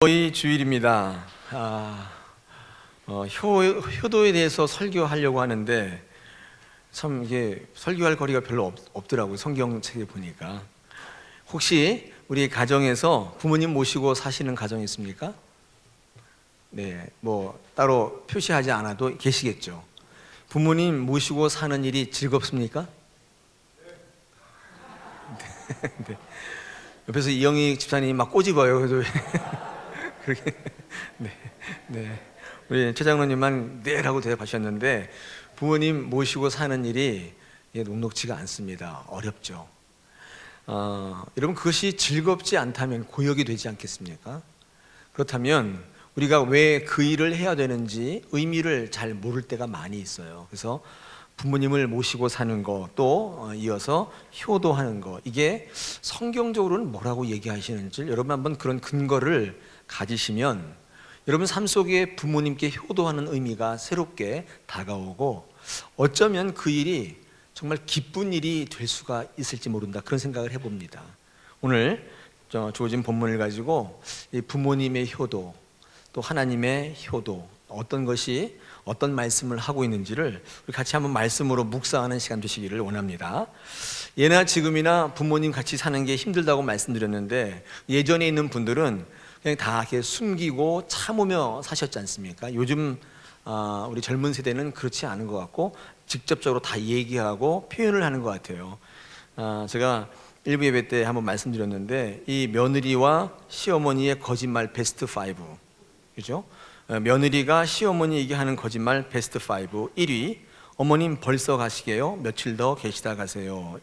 거의 주일입니다. 효도에 대해서 설교하려고 하는데 참 이게 설교할 거리가 별로 없더라고요. 성경책에 보니까. 혹시 우리 가정에서 부모님 모시고 사시는 가정이 있습니까? 네, 뭐 따로 표시하지 않아도 계시겠죠. 부모님 모시고 사는 일이 즐겁습니까? 네. 옆에서 이영희 집사님이 막 꼬집어요. 그래서 그렇게 네. 우리 최 장로님만 네라고 대답하셨는데 부모님 모시고 사는 일이 녹록지가 않습니다. 어렵죠. 여러분 그것이 즐겁지 않다면 고역이 되지 않겠습니까? 그렇다면 우리가 왜 그 일을 해야 되는지 의미를 잘 모를 때가 많이 있어요. 그래서 부모님을 모시고 사는 거, 또 이어서 효도하는 거, 이게 성경적으로는 뭐라고 얘기하시는지 여러분 한번 그런 근거를 가지시면 여러분 삶 속에 부모님께 효도하는 의미가 새롭게 다가오고 어쩌면 그 일이 정말 기쁜 일이 될 수가 있을지 모른다, 그런 생각을 해봅니다. 오늘 주어진 본문을 가지고 이 부모님의 효도, 또 하나님의 효도, 어떤 말씀을 하고 있는지를 우리 같이 한번 말씀으로 묵상하는 시간 되시기를 원합니다. 예나 지금이나 부모님 같이 사는 게 힘들다고 말씀드렸는데 예전에 있는 분들은 그냥 다 이렇게 숨기고 참으며 사셨지 않습니까? 요즘 우리 젊은 세대는 그렇지 않은 것 같고 직접적으로 다 얘기하고 표현을 하는 것 같아요. 제가 일부 예배 때 한번 말씀드렸는데 이 며느리와 시어머니의 거짓말 베스트 5, 그죠? 며느리가 시어머니에게 하는 거짓말 베스트 5 1위, 어머님 벌써 가시게요? 며칠 더 계시다 가세요.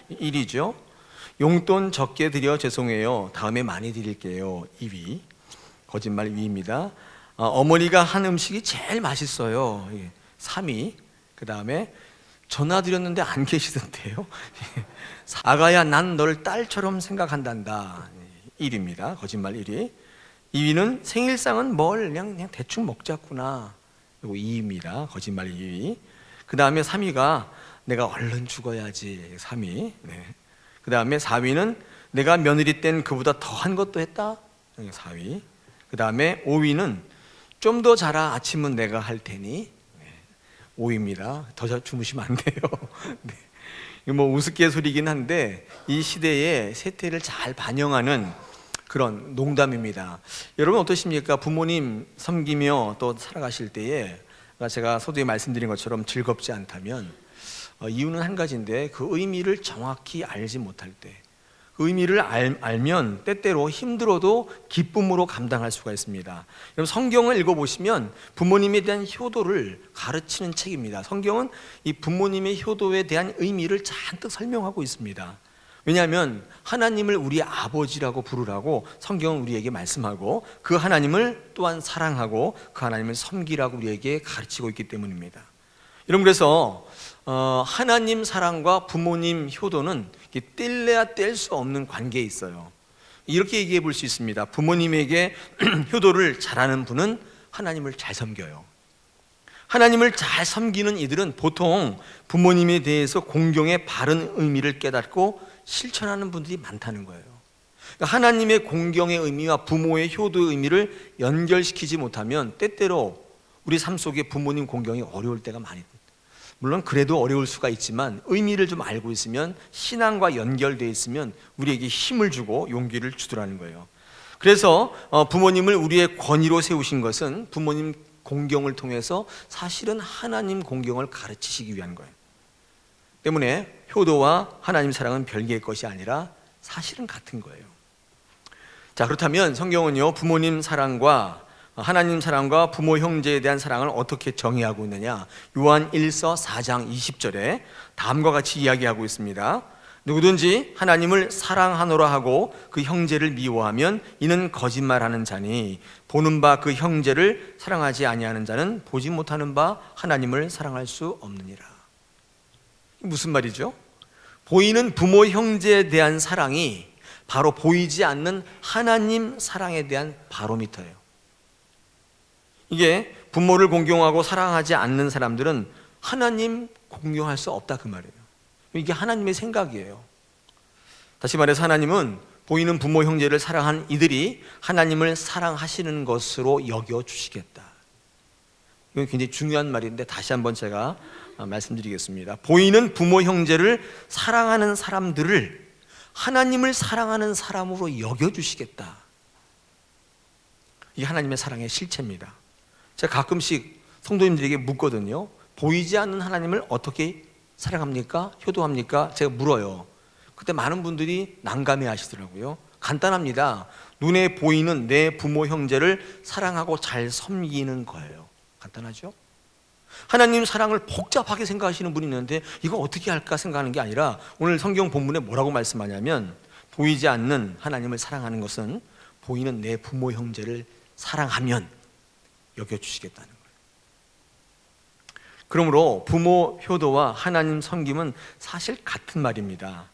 1위죠. 용돈 적게 드려 죄송해요. 다음에 많이 드릴게요. 2위. 거짓말 2위입니다. 어머니가 한 음식이 제일 맛있어요. 3위. 그 다음에 전화 드렸는데 안 계시던데요. 아가야 난 널 딸처럼 생각한단다. 1위입니다. 거짓말 1위. 2위는 생일상은 그냥 대충 먹자꾸나. 이거 2위입니다. 거짓말 2위. 그 다음에 3위가 내가 얼른 죽어야지. 3위. 네. 그 다음에 4위는 내가 며느리 땐 그보다 더한 것도 했다. 4위. 그 다음에 5위는 좀 더 자라, 아침은 내가 할 테니. 5위입니다. 더 주무시면 안 돼요. 네. 이거 뭐 우스갯소리긴 한데 이 시대의 세태를 잘 반영하는 그런 농담입니다. 여러분 어떠십니까? 부모님 섬기며 또 살아가실 때에 제가 서두에 말씀드린 것처럼 즐겁지 않다면 이유는 한 가지인데 그 의미를 정확히 알지 못할 때, 그 의미를 알면 때때로 힘들어도 기쁨으로 감당할 수가 있습니다. 여러분 성경을 읽어보시면 부모님에 대한 효도를 가르치는 책입니다. 성경은 이 부모님의 효도에 대한 의미를 잔뜩 설명하고 있습니다. 왜냐하면 하나님을 우리 아버지라고 부르라고 성경은 우리에게 말씀하고 그 하나님을 또한 사랑하고 그 하나님을 섬기라고 우리에게 가르치고 있기 때문입니다. 여러분 그래서 하나님 사랑과 부모님 효도는 뗄래야 뗄 수 없는 관계에 있어요. 이렇게 얘기해 볼 수 있습니다. 부모님에게 효도를 잘하는 분은 하나님을 잘 섬겨요. 하나님을 잘 섬기는 이들은 보통 부모님에 대해서 공경의 바른 의미를 깨닫고 실천하는 분들이 많다는 거예요. 그러니까 하나님의 공경의 의미와 부모의 효도의 의미를 연결시키지 못하면 때때로 우리 삶 속에 부모님 공경이 어려울 때가 많이 있습니다. 물론 그래도 어려울 수가 있지만 의미를 좀 알고 있으면, 신앙과 연결되어 있으면 우리에게 힘을 주고 용기를 주더라는 거예요. 그래서 부모님을 우리의 권위로 세우신 것은 부모님 공경을 통해서 사실은 하나님 공경을 가르치시기 위한 거예요. 때문에 효도와 하나님 사랑은 별개의 것이 아니라 사실은 같은 거예요. 자, 그렇다면 성경은요 부모님 사랑과 하나님 사랑과 부모 형제에 대한 사랑을 어떻게 정의하고 있느냐? 요한 1서 4장 20절에 다음과 같이 이야기하고 있습니다. 누구든지 하나님을 사랑하노라 하고 그 형제를 미워하면 이는 거짓말하는 자니 보는 바 그 형제를 사랑하지 아니하는 자는 보지 못하는 바 하나님을 사랑할 수 없느니라. 무슨 말이죠? 보이는 부모 형제에 대한 사랑이 바로 보이지 않는 하나님 사랑에 대한 바로미터예요. 이게 부모를 공경하고 사랑하지 않는 사람들은 하나님 공경할 수 없다 그 말이에요. 이게 하나님의 생각이에요. 다시 말해서 하나님은 보이는 부모 형제를 사랑한 이들이 하나님을 사랑하시는 것으로 여겨주시겠다. 이건 굉장히 중요한 말인데 다시 한번 제가 말씀드리겠습니다. 보이는 부모 형제를 사랑하는 사람들을 하나님을 사랑하는 사람으로 여겨주시겠다. 이게 하나님의 사랑의 실체입니다. 제가 가끔씩 성도님들에게 묻거든요. 보이지 않는 하나님을 어떻게 사랑합니까? 효도합니까? 제가 물어요. 그때 많은 분들이 난감해 하시더라고요. 간단합니다. 눈에 보이는 내 부모 형제를 사랑하고 잘 섬기는 거예요. 간단하죠? 하나님 사랑을 복잡하게 생각하시는 분이 있는데 이거 어떻게 할까 생각하는 게 아니라 오늘 성경 본문에 뭐라고 말씀하냐면 보이지 않는 하나님을 사랑하는 것은 보이는 내 부모 형제를 사랑하면 여겨주시겠다는 거예요. 그러므로 부모 효도와 하나님 섬김은 사실 같은 말입니다.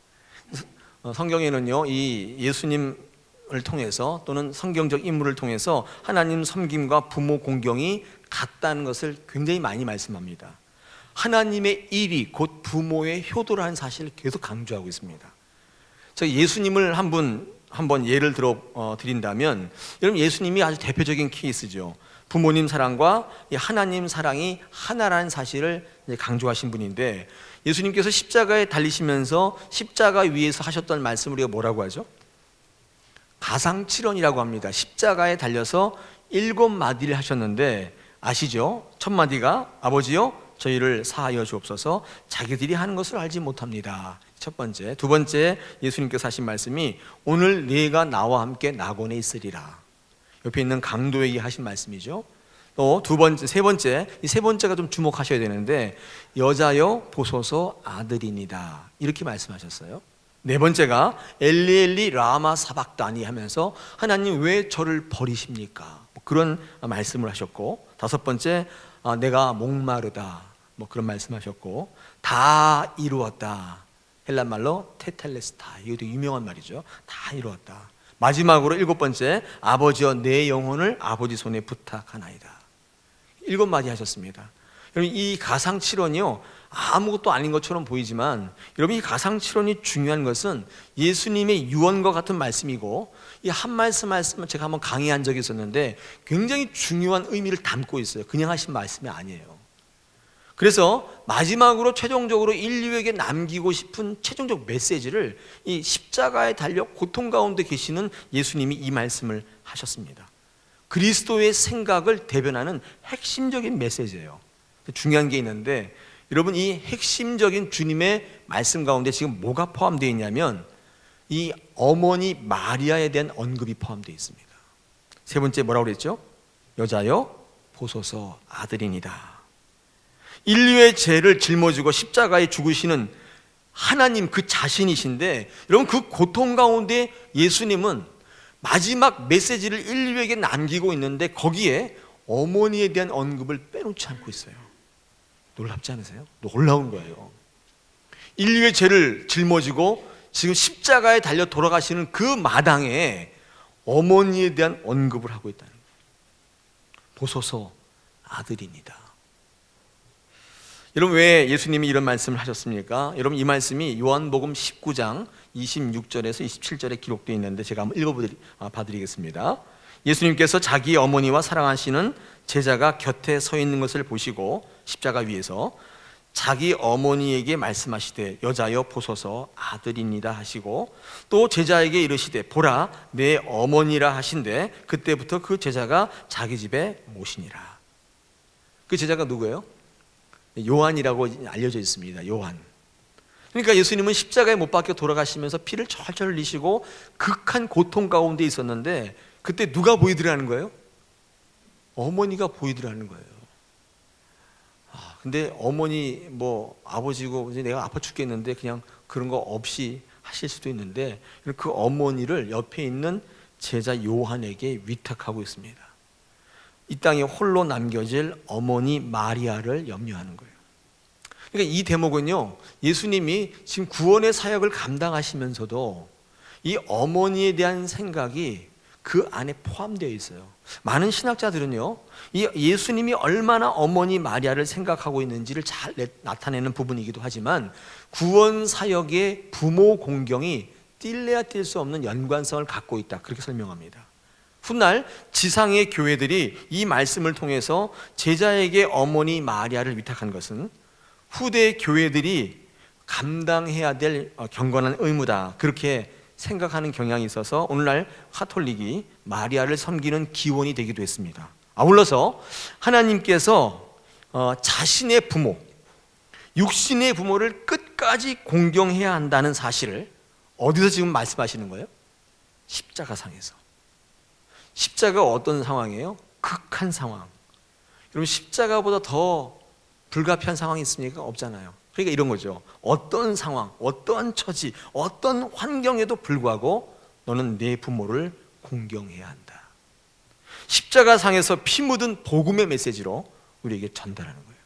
성경에는요, 이 예수님을 통해서 또는 성경적 인물을 통해서 하나님 섬김과 부모 공경이 같다는 것을 굉장히 많이 말씀합니다. 하나님의 일이 곧 부모의 효도라는 사실을 계속 강조하고 있습니다. 제가 예수님을 한번 예를 들어 드린다면, 여러분 예수님이 아주 대표적인 케이스죠. 부모님 사랑과 하나님 사랑이 하나라는 사실을 강조하신 분인데, 예수님께서 십자가에 달리시면서 십자가 위에서 하셨던 말씀을 우리가 뭐라고 하죠? 가상칠언이라고 합니다. 십자가에 달려서 7마디를 하셨는데 아시죠? 첫 마디가 아버지여 저희를 사하여 주옵소서 자기들이 하는 것을 알지 못합니다. 첫 번째. 두 번째, 예수님께서 하신 말씀이 오늘 네가 나와 함께 낙원에 있으리라. 옆에 있는 강도에게 하신 말씀이죠. 또 두 번째, 세 번째, 이 세 번째가 좀 주목하셔야 되는데 여자여 보소서 아들이니다 이렇게 말씀하셨어요. 네 번째가 엘리엘리 라마 사박다니 하면서 하나님 왜 저를 버리십니까? 그런 말씀을 하셨고, 다섯 번째 내가 목마르다 그런 말씀하셨고, 다 이루었다. 헬란말로 테텔레스타, 이것도 유명한 말이죠. 다 이루었다. 마지막으로 일곱 번째, 아버지여 내 영혼을 아버지 손에 부탁하나이다. 7마디 하셨습니다. 여러분 이 가상칠언이요 아무것도 아닌 것처럼 보이지만, 여러분 이 가상칠언이 중요한 것은 예수님의 유언과 같은 말씀이고, 이 한 말씀은 제가 한번 강의한 적이 있었는데 굉장히 중요한 의미를 담고 있어요. 그냥 하신 말씀이 아니에요. 그래서 마지막으로 최종적으로 인류에게 남기고 싶은 최종적 메시지를 이 십자가에 달려 고통 가운데 계시는 예수님이 이 말씀을 하셨습니다. 그리스도의 생각을 대변하는 핵심적인 메시지예요. 중요한 게 있는데, 여러분 이 핵심적인 주님의 말씀 가운데 지금 뭐가 포함되어 있냐면 이 어머니 마리아에 대한 언급이 포함되어 있습니다. 세 번째 뭐라고 그랬죠? 여자여 보소서 아들이니다. 인류의 죄를 짊어지고 십자가에 죽으시는 하나님 그 자신이신데, 여러분 그 고통 가운데 예수님은 마지막 메시지를 인류에게 남기고 있는데 거기에 어머니에 대한 언급을 빼놓지 않고 있어요. 놀랍지 않으세요? 놀라운 거예요. 인류의 죄를 짊어지고 지금 십자가에 달려 돌아가시는 그 마당에 어머니에 대한 언급을 하고 있다는 거예요. 보소서 아들입니다. 여러분 왜 예수님이 이런 말씀을 하셨습니까? 여러분 이 말씀이 요한복음 19장 26절에서 27절에 기록되어 있는데 제가 한번 읽어봐드리겠습니다. 예수님께서 자기 어머니와 사랑하시는 제자가 곁에 서 있는 것을 보시고 십자가 위에서 자기 어머니에게 말씀하시되 여자여 보소서 아들입니다 하시고, 또 제자에게 이르시되 보라 내 어머니라 하신데 그때부터 그 제자가 자기 집에 모시니라. 그 제자가 누구예요? 요한이라고 알려져 있습니다. 요한. 그러니까 예수님은 십자가에 못 박혀 돌아가시면서 피를 철철 흘리시고 극한 고통 가운데 있었는데 그때 누가 보이더라는 거예요? 어머니가 보이더라는 거예요. 근데 어머니 아버지고 내가 아파 죽겠는데 그냥 그런 거 없이 하실 수도 있는데 그 어머니를 옆에 있는 제자 요한에게 위탁하고 있습니다. 이 땅에 홀로 남겨질 어머니 마리아를 염려하는 거예요. 그러니까 이 대목은요, 예수님이 지금 구원의 사역을 감당하시면서도 이 어머니에 대한 생각이 그 안에 포함되어 있어요. 많은 신학자들은요, 이 예수님이 얼마나 어머니 마리아를 생각하고 있는지를 잘 나타내는 부분이기도 하지만 구원 사역의 부모 공경이 뗄래야 뗄 수 없는 연관성을 갖고 있다, 그렇게 설명합니다. 훗날 지상의 교회들이 이 말씀을 통해서 제자에게 어머니 마리아를 위탁한 것은 후대 교회들이 감당해야 될 경건한 의무다, 그렇게 생각하는 경향이 있어서 오늘날 카톨릭이 마리아를 섬기는 기원이 되기도 했습니다. 아울러서 하나님께서 자신의 부모, 육신의 부모를 끝까지 공경해야 한다는 사실을 어디서 지금 말씀하시는 거예요? 십자가상에서. 십자가가 어떤 상황이에요? 극한 상황. 여러분, 십자가보다 더 불가피한 상황이 있습니까? 없잖아요. 그러니까 이런 거죠. 어떤 상황, 어떤 처지, 어떤 환경에도 불구하고 너는 내 부모를 공경해야 한다. 십자가상에서 피 묻은 복음의 메시지로 우리에게 전달하는 거예요.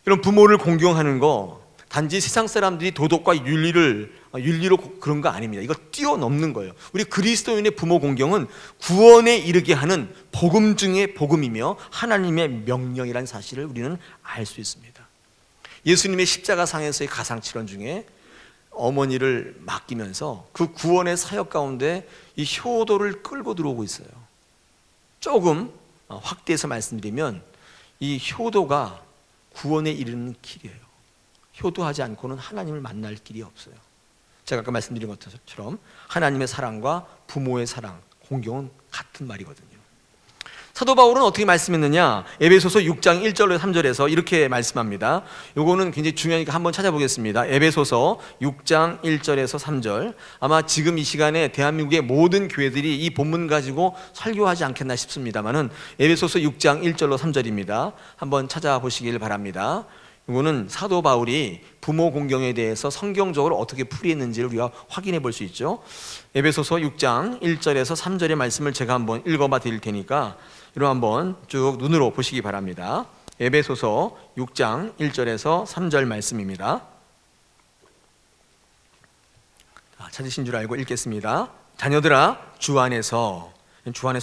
이런 부모를 공경하는 거 단지 세상 사람들이 도덕과 윤리로 그런 거 아닙니다. 이거 뛰어넘는 거예요. 우리 그리스도인의 부모 공경은 구원에 이르게 하는 복음 중의 복음이며 하나님의 명령이라는 사실을 우리는 알 수 있습니다. 예수님의 십자가상에서의 가상칠언 중에 어머니를 맡기면서 그 구원의 사역 가운데 이 효도를 끌고 들어오고 있어요. 조금 확대해서 말씀드리면 이 효도가 구원에 이르는 길이에요. 효도하지 않고는 하나님을 만날 길이 없어요. 제가 아까 말씀드린 것처럼 하나님의 사랑과 부모의 사랑, 공경은 같은 말이거든요. 사도 바울은 어떻게 말씀했느냐? 에베소서 6장 1절로 3절에서 이렇게 말씀합니다. 요거는 굉장히 중요하니까 한번 찾아보겠습니다. 에베소서 6장 1절에서 3절. 아마 지금 이 시간에 대한민국의 모든 교회들이 이 본문 가지고 설교하지 않겠나 싶습니다만은 에베소서 6장 1절로 3절입니다. 한번 찾아보시길 바랍니다. 이거는 사도 바울이 부모 공경에 대해서 성경적으로 어떻게 풀이했는지를 우리가 확인해 볼 수 있죠. 에베소서 6장 1절에서 3절의 말씀을 제가 한번 읽어봐 드릴 테니까 이럼 한번 쭉 눈으로 보시기 바랍니다. 에베소서 6장 1절에서 3절 말씀입니다. 찾으신 줄 알고 읽겠습니다. 자녀들아, 주 안에서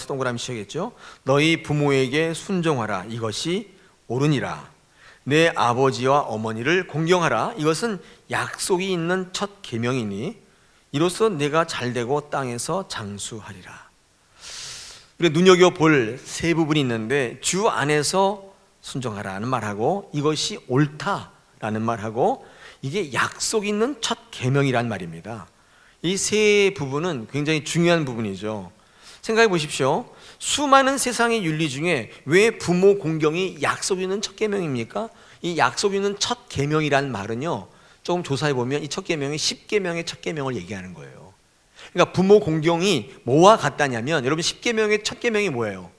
동그라미 치겠죠. 너희 부모에게 순종하라. 이것이 옳으니라. 내 아버지와 어머니를 공경하라. 이것은 약속이 있는 첫 계명이니 이로써 내가 잘되고 땅에서 장수하리라. 우리가 눈여겨볼 세 부분이 있는데 주 안에서 순종하라는 말하고 이것이 옳다라는 말하고 이게 약속 있는 첫 계명이란 말입니다. 이 세 부분은 굉장히 중요한 부분이죠. 생각해 보십시오. 수많은 세상의 윤리 중에 왜 부모 공경이 약속 있는 첫 계명입니까? 이 약속 있는 첫 계명이란 말은요, 조금 조사해 보면 이 첫 계명이 10계명의 첫 계명을 얘기하는 거예요. 그러니까 부모 공경이 뭐와 같다냐면, 여러분 10계명의 첫 계명이 뭐예요?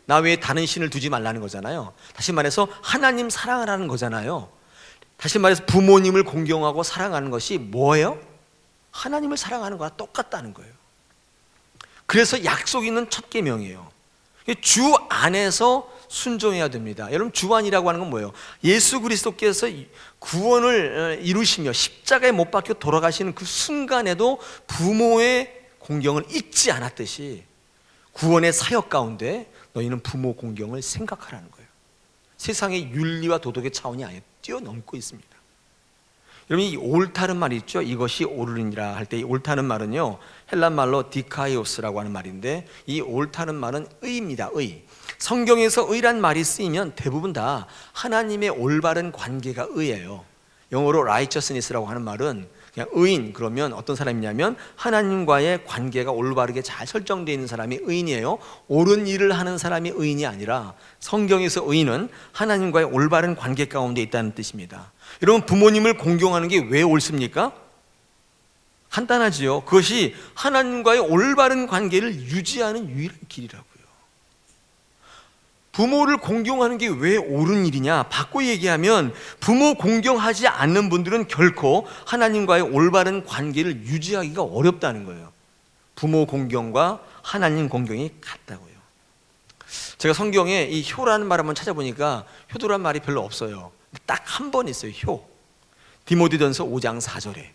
나 외에 다른 신을 두지 말라는 거잖아요. 다시 말해서 하나님 사랑하라는 거잖아요. 다시 말해서 부모님을 공경하고 사랑하는 것이 뭐예요? 하나님을 사랑하는 거와 똑같다는 거예요. 그래서 약속 있는 첫 계명이에요. 주 안에서 순종해야 됩니다. 여러분, 주 안이라고 하는 건 뭐예요? 예수 그리스도께서 구원을 이루시며 십자가에 못 박혀 돌아가시는 그 순간에도 부모의 공경을 잊지 않았듯이 구원의 사역 가운데 너희는 부모 공경을 생각하라는 거예요. 세상의 윤리와 도덕의 차원이 아예 뛰어넘고 있습니다. 여러분, 이 옳다는 말이 있죠. 이것이 옳으니라 할 때 이 옳다는 말은요, 헬란 말로 디카이오스라고 하는 말인데, 이 옳다는 말은 의입니다. 의. 성경에서 의란 말이 쓰이면 대부분 다 하나님의 올바른 관계가 의예요. 영어로 righteousness라고 하는 말은 그냥 의인, 그러면 어떤 사람이냐면 하나님과의 관계가 올바르게 잘 설정되어 있는 사람이 의인이에요. 옳은 일을 하는 사람이 의인이 아니라, 성경에서 의인은 하나님과의 올바른 관계 가운데 있다는 뜻입니다. 여러분, 부모님을 공경하는 게 왜 옳습니까? 간단하지요. 그것이 하나님과의 올바른 관계를 유지하는 유일한 길이라고요. 부모를 공경하는 게 왜 옳은 일이냐? 바꿔 얘기하면 부모 공경하지 않는 분들은 결코 하나님과의 올바른 관계를 유지하기가 어렵다는 거예요. 부모 공경과 하나님 공경이 같다고요. 제가 성경에 이 효라는 말 한번 찾아보니까 효도란 말이 별로 없어요. 딱 한 번 있어요. 효. 디모데전서 5장 4절에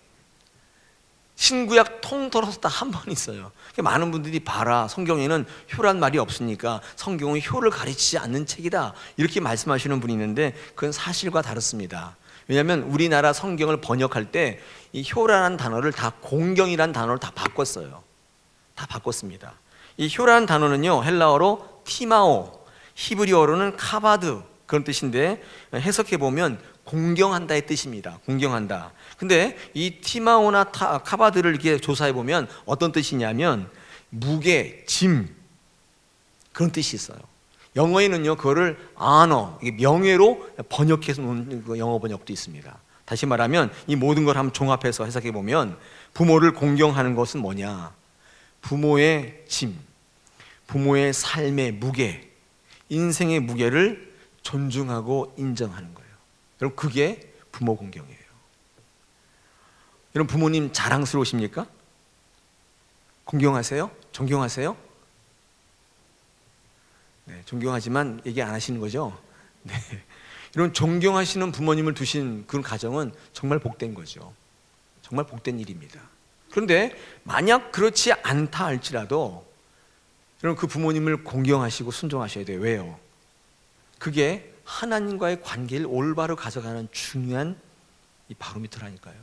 신구약 통틀어서 딱 한 번 있어요. 많은 분들이 봐라, 성경에는 효란 말이 없으니까 성경은 효를 가르치지 않는 책이다, 이렇게 말씀하시는 분이 있는데 그건 사실과 다릅니다. 왜냐하면 우리나라 성경을 번역할 때 이 효라는 단어를 다 공경이라는 단어로 다 바꿨어요. 다 바꿨습니다. 이 효라는 단어는요, 헬라어로 티마오, 히브리어로는 카바드, 그런 뜻인데 해석해 보면 공경한다의 뜻입니다. 공경한다. 근데 이 티마오나 카바드를 이렇게 조사해 보면 어떤 뜻이냐면 무게, 짐, 그런 뜻이 있어요. 영어에는요, 그거를 honor, 명예로 번역해서 놓은 그 영어 번역도 있습니다. 다시 말하면 이 모든 걸 한번 종합해서 해석해 보면 부모를 공경하는 것은 뭐냐? 부모의 짐, 부모의 삶의 무게, 인생의 무게를 존중하고 인정하는 거예요. 여러분, 그게 부모 공경이에요. 여러분, 부모님 자랑스러우십니까? 공경하세요? 존경하세요? 네, 존경하지만 얘기 안 하시는 거죠? 네. 이런 존경하시는 부모님을 두신 그런 가정은 정말 복된 거죠. 정말 복된 일입니다. 그런데 만약 그렇지 않다 할지라도 여러분, 그 부모님을 공경하시고 순종하셔야 돼요. 왜요? 그게 하나님과의 관계를 올바로 가져가는 중요한 이 바로미터라니까요.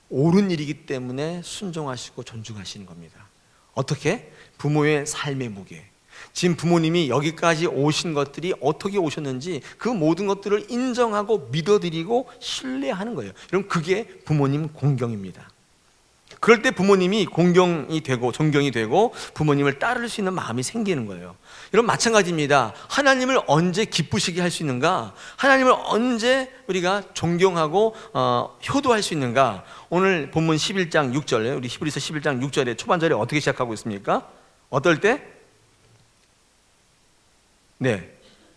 옳은 일이기 때문에 순종하시고 존중하시는 겁니다. 어떻게? 부모의 삶의 무게. 지금 부모님이 여기까지 오신 것들이 어떻게 오셨는지 그 모든 것들을 인정하고 믿어드리고 신뢰하는 거예요. 여러분, 그게 부모님 공경입니다. 그럴 때 부모님이 공경이 되고 존경이 되고 부모님을 따를 수 있는 마음이 생기는 거예요. 여러분, 마찬가지입니다. 하나님을 언제 기쁘시게 할 수 있는가? 하나님을 언제 우리가 존경하고 효도할 수 있는가? 오늘 본문 11장 6절에 우리 히브리서 11장 6절에 초반절에 어떻게 시작하고 있습니까? 어떨 때? 네,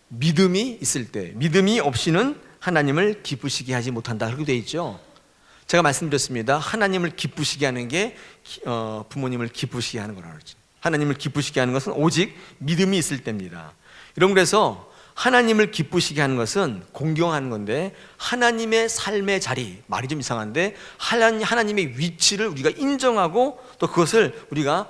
믿음이 있을 때. 믿음이 없이는 하나님을 기쁘시게 하지 못한다, 그렇게 되어 있죠. 제가 말씀드렸습니다. 하나님을 기쁘시게 하는 게 부모님을 기쁘시게 하는 거라고 그러죠. 하나님을 기쁘시게 하는 것은 오직 믿음이 있을 때입니다. 여러분, 그래서 하나님을 기쁘시게 하는 것은 공경하는 건데 하나님의 삶의 자리, 말이 좀 이상한데 하나님의 위치를 우리가 인정하고 또 그것을 우리가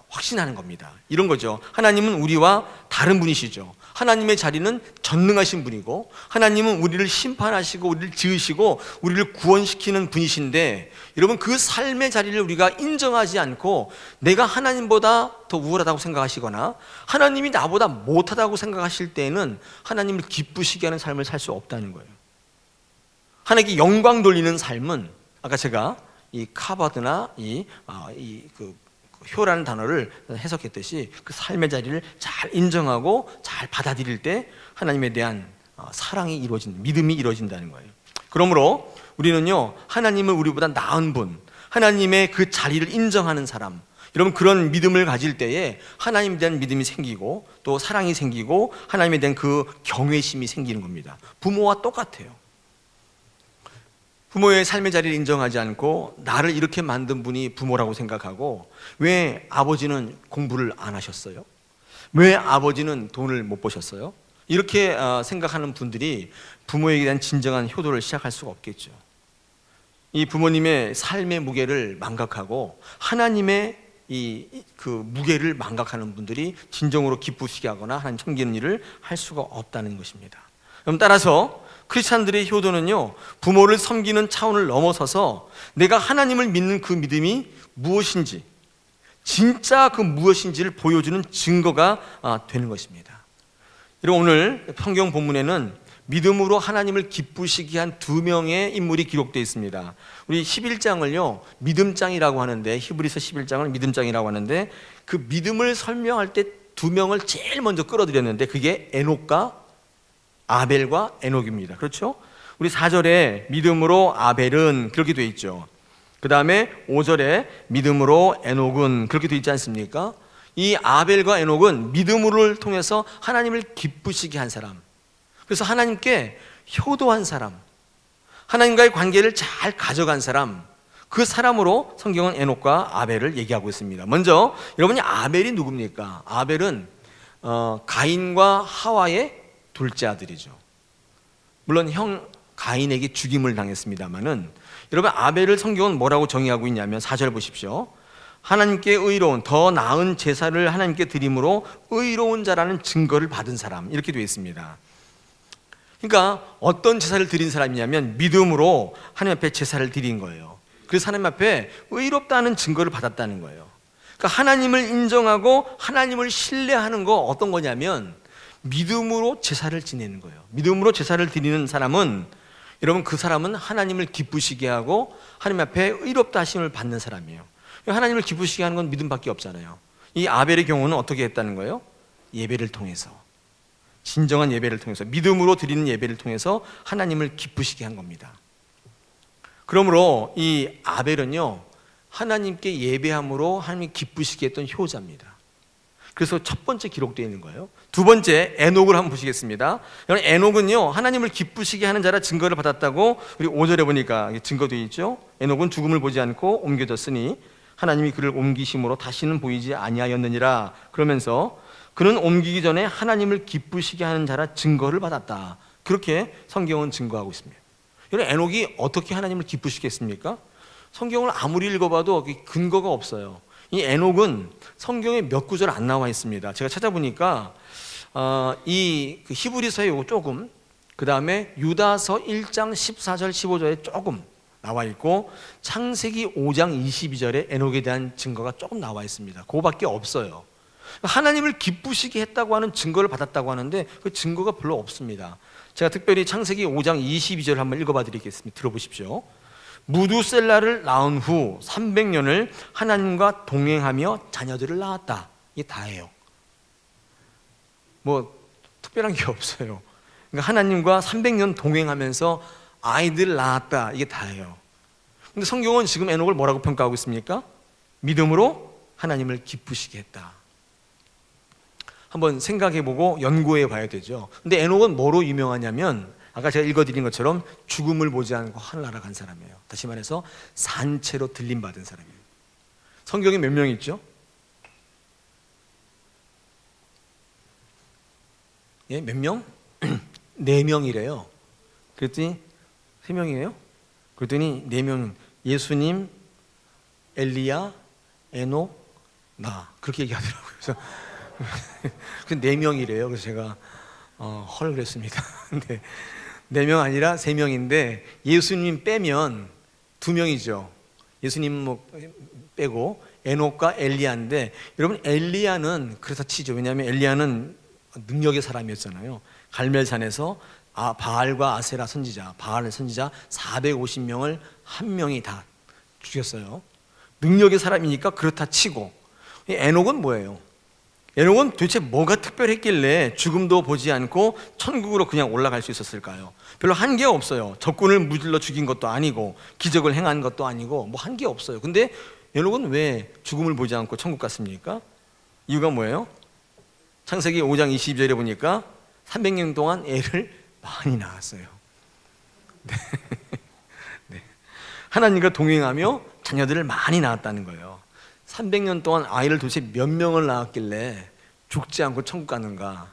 확신하는 겁니다. 이런 거죠. 하나님은 우리와 다른 분이시죠. 하나님의 자리는 전능하신 분이고 하나님은 우리를 심판하시고 우리를 지으시고 우리를 구원시키는 분이신데, 여러분, 그 삶의 자리를 우리가 인정하지 않고 내가 하나님보다 더 우월하다고 생각하시거나 하나님이 나보다 못하다고 생각하실 때에는 하나님을 기쁘시게 하는 삶을 살 수 없다는 거예요. 하나님께 영광 돌리는 삶은 아까 제가 이 카바드나 효라는 단어를 해석했듯이 그 삶의 자리를 잘 인정하고 잘 받아들일 때 하나님에 대한 사랑이 이루어진다, 믿음이 이루어진다는 거예요. 그러므로 우리는요, 하나님을 우리보다 나은 분, 하나님의 그 자리를 인정하는 사람, 여러분, 그런 믿음을 가질 때에 하나님에 대한 믿음이 생기고 또 사랑이 생기고 하나님에 대한 그 경외심이 생기는 겁니다. 부모와 똑같아요. 부모의 삶의 자리를 인정하지 않고 나를 이렇게 만든 분이 부모라고 생각하고, 왜 아버지는 공부를 안 하셨어요? 왜 아버지는 돈을 못 버셨어요? 이렇게 생각하는 분들이 부모에게 대한 진정한 효도를 시작할 수가 없겠죠. 이 부모님의 삶의 무게를 망각하고 하나님의 그 무게를 망각하는 분들이 진정으로 기쁘시게 하거나 하나님 섬기는 일을 할 수가 없다는 것입니다. 그럼 따라서 크리스찬들의 효도는요, 부모를 섬기는 차원을 넘어서서 내가 하나님을 믿는 그 믿음이 무엇인지, 진짜 그 무엇인지를 보여주는 증거가 되는 것입니다. 여러분, 오늘 성경 본문에는 믿음으로 하나님을 기쁘시게 한 두 명의 인물이 기록되어 있습니다. 우리 11장을요 믿음장이라고 하는데, 히브리서 11장을 믿음장이라고 하는데, 그 믿음을 설명할 때 두 명을 제일 먼저 끌어들였는데 그게 에녹과 아벨과 에녹입니다. 그렇죠? 우리 4절에 믿음으로 아벨은 그렇게 되어 있죠. 그 다음에 5절에 믿음으로 에녹은 그렇게 되어 있지 않습니까? 이 아벨과 에녹은 믿음을 통해서 하나님을 기쁘시게 한 사람, 그래서 하나님께 효도한 사람, 하나님과의 관계를 잘 가져간 사람, 그 사람으로 성경은 에녹과 아벨을 얘기하고 있습니다. 먼저 여러분이 아벨이 누굽니까? 아벨은 가인과 하와의 둘째 아들이죠. 물론 형 가인에게 죽임을 당했습니다만은, 여러분, 아벨을 성경은 뭐라고 정의하고 있냐면 4절 보십시오. 하나님께 의로운, 더 나은 제사를 하나님께 드림으로 의로운 자라는 증거를 받은 사람, 이렇게 되어 있습니다. 그러니까 어떤 제사를 드린 사람이냐면 믿음으로 하나님 앞에 제사를 드린 거예요. 그래서 하나님 앞에 의롭다는 증거를 받았다는 거예요. 그러니까 하나님을 인정하고 하나님을 신뢰하는 거 어떤 거냐면 믿음으로 제사를 지내는 거예요. 믿음으로 제사를 드리는 사람은, 여러분, 그 사람은 하나님을 기쁘시게 하고 하나님 앞에 의롭다 하심을 받는 사람이에요. 하나님을 기쁘시게 하는 건 믿음밖에 없잖아요. 이 아벨의 경우는 어떻게 했다는 거예요? 예배를 통해서, 진정한 예배를 통해서, 믿음으로 드리는 예배를 통해서 하나님을 기쁘시게 한 겁니다. 그러므로 이 아벨은요, 하나님께 예배함으로 하나님이 기쁘시게 했던 효자입니다. 그래서 첫 번째 기록되어 있는 거예요. 두 번째, 에녹을 한번 보시겠습니다. 여러분, 에녹은요, 하나님을 기쁘시게 하는 자라 증거를 받았다고 우리 5절에 보니까 증거되어 있죠. 에녹은 죽음을 보지 않고 옮겨졌으니 하나님이 그를 옮기심으로 다시는 보이지 아니하였느니라. 그러면서 그는 옮기기 전에 하나님을 기쁘시게 하는 자라 증거를 받았다. 그렇게 성경은 증거하고 있습니다. 여러분, 에녹이 어떻게 하나님을 기쁘시게 했습니까? 성경을 아무리 읽어봐도 근거가 없어요. 이 에녹은 성경에 몇 구절 안 나와 있습니다. 제가 찾아보니까 이 히브리서에 요거 조금, 그 다음에 유다서 1장 14절 15절에 조금 나와 있고, 창세기 5장 22절에 에녹에 대한 증거가 조금 나와 있습니다. 그거밖에 없어요. 하나님을 기쁘시게 했다고 하는 증거를 받았다고 하는데 그 증거가 별로 없습니다. 제가 특별히 창세기 5장 22절 한번 읽어봐 드리겠습니다. 들어보십시오. 무두셀라를 낳은 후 300년을 하나님과 동행하며 자녀들을 낳았다. 이게 다예요. 뭐 특별한 게 없어요. 그러니까 하나님과 300년 동행하면서 아이들 낳았다. 이게 다예요. 근데 성경은 지금 에녹을 뭐라고 평가하고 있습니까? 믿음으로 하나님을 기쁘시게 했다. 한번 생각해보고 연구해 봐야 되죠. 근데 에녹은 뭐로 유명하냐면, 아까 제가 읽어드린 것처럼 죽음을 보지 않고 하늘나라 간 사람이에요. 다시 말해서 산채로 들림받은 사람이에요. 성경에 몇 명 있죠? 예, 몇 명? 4명이래요. 그랬더니 3명이에요? 그랬더니 4명, 예수님, 엘리야, 에녹, 나, 그렇게 얘기하더라고요. 그래서 4명이래요. 그래서 제가 헐 그랬습니다. 근데 4명 아니라 3명인데 예수님 빼면 2명이죠. 예수님 뭐 빼고 에녹과 엘리야인데, 여러분, 엘리야는 그래서 치죠. 왜냐하면 엘리야는 능력의 사람이었잖아요. 갈멜산에서 바알과 아세라 선지자, 바알 선지자 450명을 한 명이 다 죽였어요. 능력의 사람이니까 그렇다 치고, 에녹은 뭐예요? 에녹은 도대체 뭐가 특별했길래 죽음도 보지 않고 천국으로 그냥 올라갈 수 있었을까요? 별로 한계가 없어요. 적군을 무질러 죽인 것도 아니고 기적을 행한 것도 아니고 뭐 한계 없어요. 근데 에녹은 왜 죽음을 보지 않고 천국 갔습니까? 이유가 뭐예요? 창세기 5장 22절에 보니까 300년 동안 애를 많이 낳았어요. 네. 네. 하나님과 동행하며 자녀들을 많이 낳았다는 거예요. 300년 동안 아이를 도대체 몇 명을 낳았길래 죽지 않고 천국 가는가?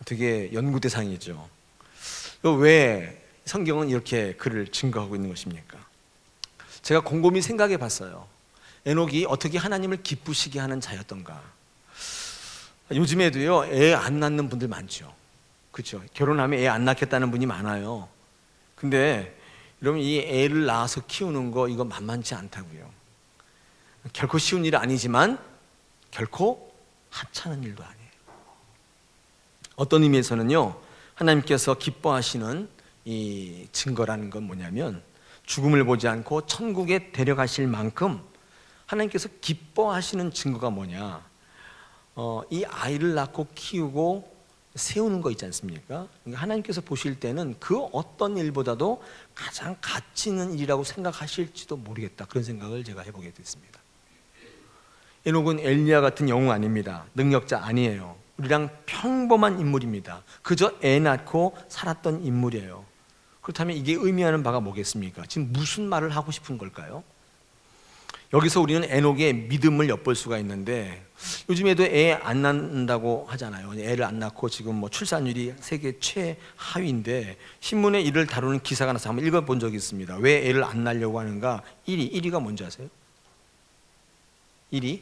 되게 연구 대상이죠. 왜 성경은 이렇게 그를 증거하고 있는 것입니까? 제가 곰곰이 생각해 봤어요. 에녹이 어떻게 하나님을 기쁘시게 하는 자였던가? 요즘에도요, 애 안 낳는 분들 많죠. 그렇죠? 결혼하면 애 안 낳겠다는 분이 많아요. 근데 여러분, 이 애를 낳아서 키우는 거 이거 만만치 않다고요. 결코 쉬운 일은 아니지만 결코 하찮은 일도 아니에요. 어떤 의미에서는요, 하나님께서 기뻐하시는 이 증거라는 건 뭐냐면, 죽음을 보지 않고 천국에 데려가실 만큼 하나님께서 기뻐하시는 증거가 뭐냐, 이 아이를 낳고 키우고 세우는 거 있지 않습니까? 그러니까 하나님께서 보실 때는 그 어떤 일보다도 가장 가치 있는 일이라고 생각하실지도 모르겠다, 그런 생각을 제가 해보게 됐습니다. 에녹은 엘리야 같은 영웅 아닙니다. 능력자 아니에요. 우리랑 평범한 인물입니다. 그저 애 낳고 살았던 인물이에요. 그렇다면 이게 의미하는 바가 뭐겠습니까? 지금 무슨 말을 하고 싶은 걸까요? 여기서 우리는 에녹의 믿음을 엿볼 수가 있는데, 요즘에도 애 안 낳는다고 하잖아요. 애를 안 낳고 지금 뭐 출산율이 세계 최하위인데, 신문에 이를 다루는 기사가 나서 한번 읽어본 적이 있습니다. 왜 애를 안 낳으려고 하는가? 1위가 뭔지 아세요? 1위,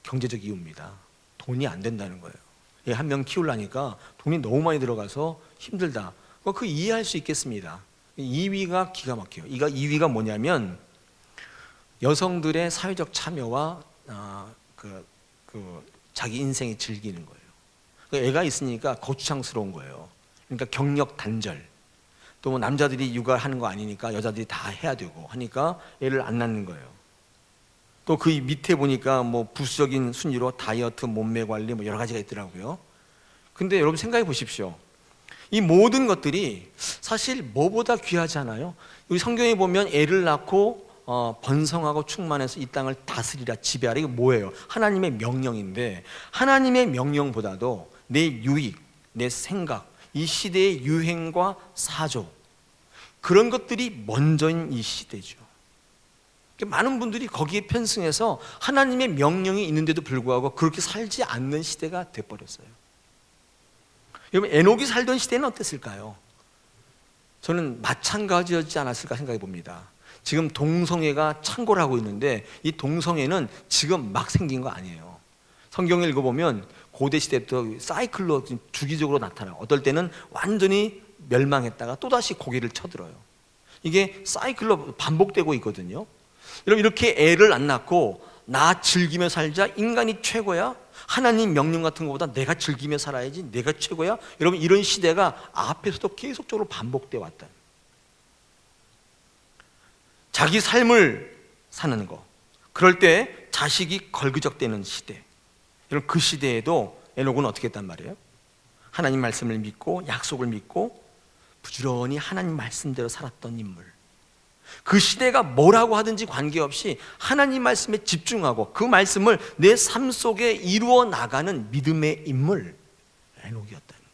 경제적 이유입니다. 돈이 안 된다는 거예요. 애 한 명 키우려니까 돈이 너무 많이 들어가서 힘들다. 그 이해할 수 있겠습니다. 2위가 기가 막혀요. 2위가 뭐냐면 여성들의 사회적 참여와 자기 인생에 즐기는 거예요. 애가 있으니까 거추장스러운 거예요. 그러니까 경력 단절, 또 뭐 남자들이 육아하는 거 아니니까 여자들이 다 해야 되고 하니까 애를 안 낳는 거예요. 또 그 밑에 보니까 뭐 부수적인 순위로 다이어트, 몸매 관리 뭐 여러 가지가 있더라고요. 근데 여러분 생각해 보십시오. 이 모든 것들이 사실 뭐보다 귀하지 않아요? 여기 성경에 보면 애를 낳고 번성하고 충만해서 이 땅을 다스리라 지배하라, 이게 뭐예요? 하나님의 명령인데, 하나님의 명령보다도 내 유익, 내 생각, 이 시대의 유행과 사조, 그런 것들이 먼저인 이 시대죠. 많은 분들이 거기에 편승해서 하나님의 명령이 있는데도 불구하고 그렇게 살지 않는 시대가 돼버렸어요. 여러분, 에녹이 살던 시대는 어땠을까요? 저는 마찬가지였지 않았을까 생각해 봅니다. 지금 동성애가 창궐 하고 있는데 이 동성애는 지금 막 생긴 거 아니에요. 성경을 읽어보면 고대 시대부터 사이클로 주기적으로 나타나요. 어떨 때는 완전히 멸망했다가 또다시 고개를 쳐들어요. 이게 사이클로 반복되고 있거든요. 여러분, 이렇게 애를 안 낳고 나 즐기며 살자, 인간이 최고야, 하나님 명령 같은 것보다 내가 즐기며 살아야지, 내가 최고야, 여러분, 이런 시대가 앞에서도 계속적으로 반복되어 왔다. 자기 삶을 사는 거, 그럴 때 자식이 걸그적되는 시대. 여러분, 그 시대에도 에녹은 어떻게 했단 말이에요? 하나님 말씀을 믿고 약속을 믿고 부지런히 하나님 말씀대로 살았던 인물. 그 시대가 뭐라고 하든지 관계없이 하나님 말씀에 집중하고 그 말씀을 내 삶 속에 이루어 나가는 믿음의 인물, 에녹이었다는 거예요.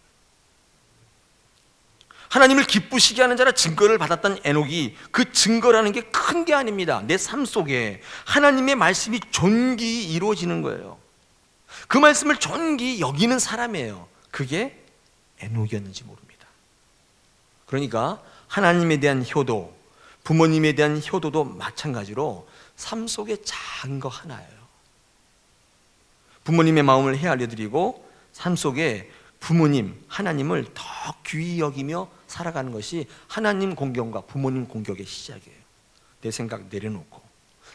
하나님을 기쁘시게 하는 자라 증거를 받았던 에녹이, 그 증거라는 게 큰 게 아닙니다. 내 삶 속에 하나님의 말씀이 존귀히 이루어지는 거예요. 그 말씀을 존귀히 여기는 사람이에요. 그게 에녹이었는지 모릅니다. 그러니까 하나님에 대한 효도, 부모님에 대한 효도도 마찬가지로 삶 속에 작은 거 하나예요. 부모님의 마음을 헤아려드리고 삶 속에 부모님, 하나님을 더 귀히 여기며 살아가는 것이 하나님 공경과 부모님 공격의 시작이에요. 내 생각 내려놓고,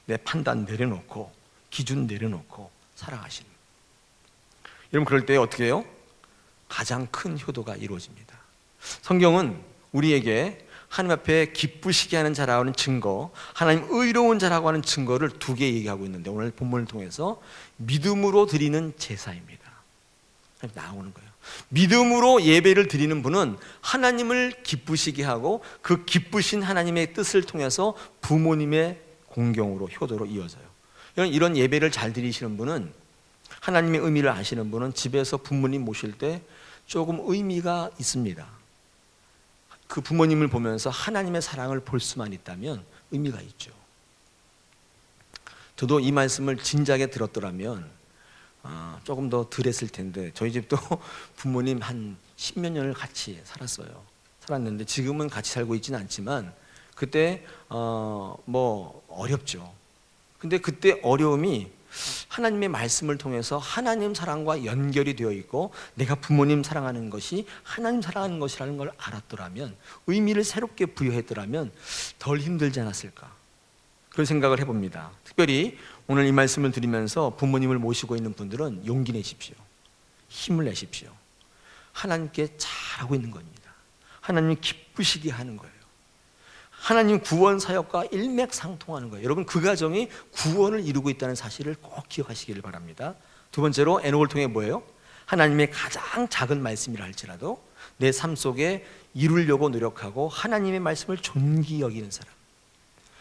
내 판단 내려놓고, 기준 내려놓고 살아가시는 거예요. 여러분, 그럴 때 어떻게 해요? 가장 큰 효도가 이루어집니다. 성경은 우리에게 하나님 앞에 기쁘시게 하는 자라고 하는 증거, 하나님 의로운 자라고 하는 증거를 두 개 얘기하고 있는데, 오늘 본문을 통해서 믿음으로 드리는 제사입니다. 나오는 거예요. 믿음으로 예배를 드리는 분은 하나님을 기쁘시게 하고 그 기쁘신 하나님의 뜻을 통해서 부모님의 공경으로, 효도로 이어져요. 이런 예배를 잘 드리시는 분은, 하나님의 의미를 아시는 분은 집에서 부모님 모실 때 조금 의미가 있습니다. 그 부모님을 보면서 하나님의 사랑을 볼 수만 있다면 의미가 있죠. 저도 이 말씀을 진작에 들었더라면 조금 더 덜 했을 텐데, 저희 집도 부모님 한 10몇 년을 같이 살았는데 지금은 같이 살고 있지는 않지만 그때 뭐 어렵죠. 근데 그때 어려움이 하나님의 말씀을 통해서 하나님 사랑과 연결이 되어 있고 내가 부모님 사랑하는 것이 하나님 사랑하는 것이라는 걸 알았더라면, 의미를 새롭게 부여했더라면 덜 힘들지 않았을까, 그런 생각을 해봅니다. 특별히 오늘 이 말씀을 드리면서 부모님을 모시고 있는 분들은 용기 내십시오. 힘을 내십시오. 하나님께 잘하고 있는 겁니다. 하나님 기쁘시게 하는 거예요. 하나님 구원 사역과 일맥상통하는 거예요. 여러분, 그 가정이 구원을 이루고 있다는 사실을 꼭 기억하시기를 바랍니다. 두 번째로 에녹을 통해 뭐예요? 하나님의 가장 작은 말씀이라 할지라도 내 삶 속에 이루려고 노력하고 하나님의 말씀을 존귀히 여기는 사람.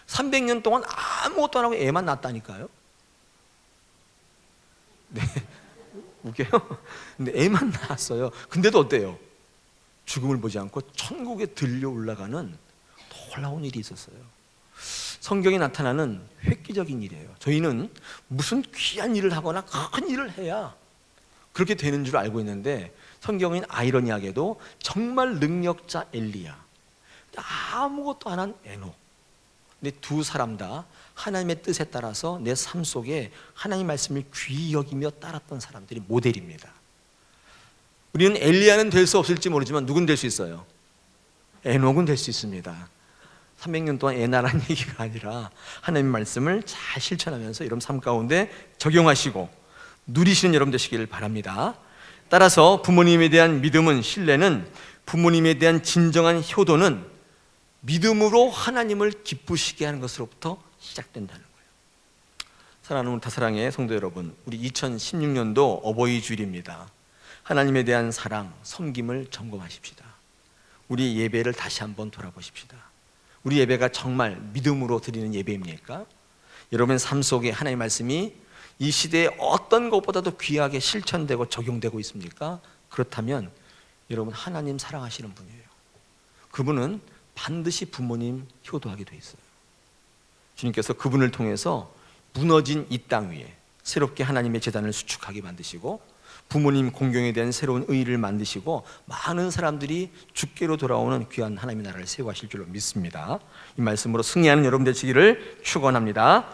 300년 동안 아무것도 안 하고 애만 낳았다니까요. 네, 웃겨요? 근데 애만 낳았어요. 근데도 어때요? 죽음을 보지 않고 천국에 들려 올라가는 놀라운 일이 있었어요. 성경에 나타나는 획기적인 일이에요. 저희는 무슨 귀한 일을 하거나 큰 일을 해야 그렇게 되는 줄 알고 있는데, 성경은 아이러니하게도 정말 능력자 엘리야, 아무것도 안 한 에녹, 근데 두 사람 다 하나님의 뜻에 따라서 내 삶 속에 하나님 말씀을 귀히 여기며 따랐던 사람들이 모델입니다. 우리는 엘리야는 될 수 없을지 모르지만 누군 될 수 있어요? 에녹은 될 수 있습니다. 300년 동안 애나라는 얘기가 아니라 하나님의 말씀을 잘 실천하면서 여러분 삶 가운데 적용하시고 누리시는 여러분 되시기를 바랍니다. 따라서 부모님에 대한 믿음은, 신뢰는, 부모님에 대한 진정한 효도는 믿음으로 하나님을 기쁘시게 하는 것으로부터 시작된다는 거예요. 사랑하는 다사랑의 성도 여러분, 우리 2016년도 어버이 주일입니다. 하나님에 대한 사랑, 섬김을 점검하십시다. 우리 예배를 다시 한번 돌아보십시다. 우리 예배가 정말 믿음으로 드리는 예배입니까? 여러분의 삶 속에 하나님의 말씀이 이 시대에 어떤 것보다도 귀하게 실천되고 적용되고 있습니까? 그렇다면 여러분 하나님 사랑하시는 분이에요. 그분은 반드시 부모님 효도하게 돼 있어요. 주님께서 그분을 통해서 무너진 이 땅 위에 새롭게 하나님의 제단을 수축하게 만드시고 부모님 공경에 대한 새로운 의의를 만드시고 많은 사람들이 주께로 돌아오는 귀한 하나님의 나라를 세워가실 줄로 믿습니다. 이 말씀으로 승리하는 여러분 되시기를 축원합니다.